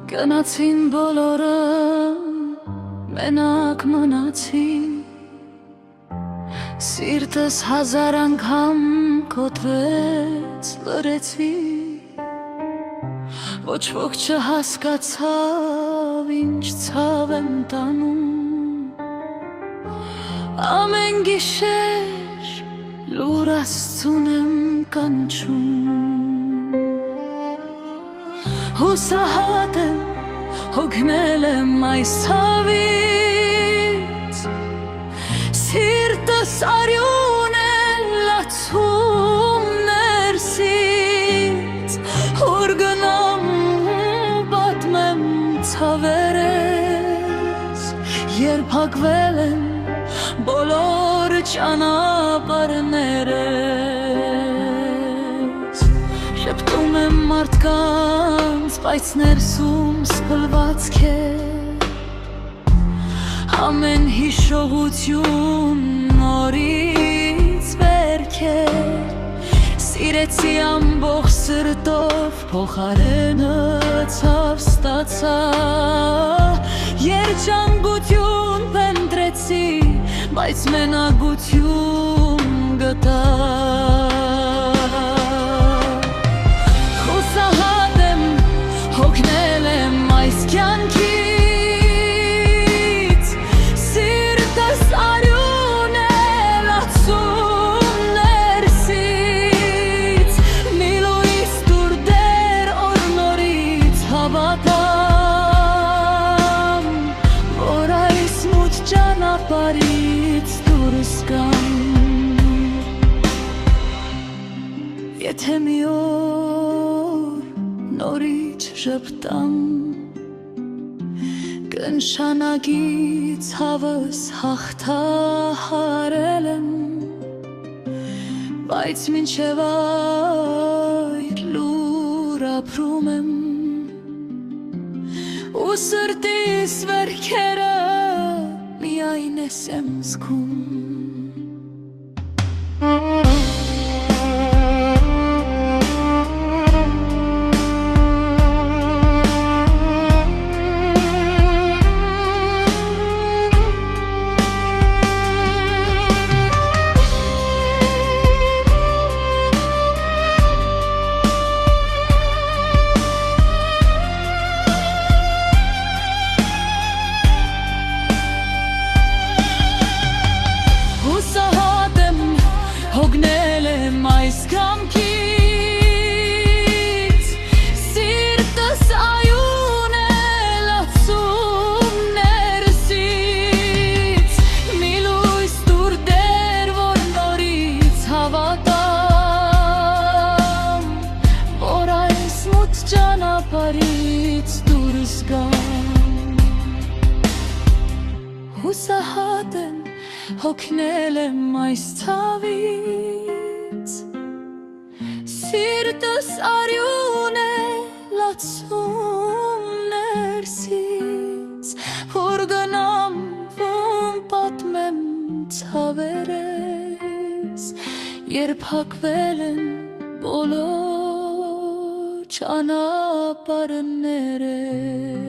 Գնացին բոլորը, մենակ մնացին, սիրտս հազար անգամ կոտրեց, լրեցի, ոչ ոք չհասկացավ, ինչ ցավ եմ տանում, ամեն գիշեր լուր Աստծուն եմ կանչում, հուսահատ եմ, հոգնել եմ այս ցավից, սիրտս արյուն է լացում ներսից, որ գնամ պատմեմ ցավերս, երբ հագվել են բոլոր ճանապարհներս, շփթում եմ մարդկանց, բայց ներսում սփլվածք է, ամեն հիշողություն նորից վերք է, սիրեցի ամբողջ սրտով, փոխարենը ցավ ստացա, երջանկություն փնտրեցի, բայց մենակություն գտա, հուսահատ եմ, հոգնել եմ այս կյանքից, սիրտս արյուն է լացում ներսից, մի լույս տուր դեր օր նորից հավատամ, որ այս մութ ճանապարհից դուրս գամ, եթե մի օր նորից ժպտամ, կնշանակի ցավս հաղթահարել եմ, բայց մինչև այդ լուր ապրում եմ, ու սրտիս վերքերը միայն ես եմ զգում, հոգնել եմ այս կամքից, սիրտս արյուն է լացում ներսից, մի լույս տուր դեր, որ նորից հավատամ, որ այս մութ ճանապարհից դուրս գամ, հուսահատ եմ, հոգնել եմ այս ցավից, սիրտս արյուն է լացում ներսից, որ գնամ ում պատմեմ ցավերս, երբ հագվել են բոլոր ճանապարհներս,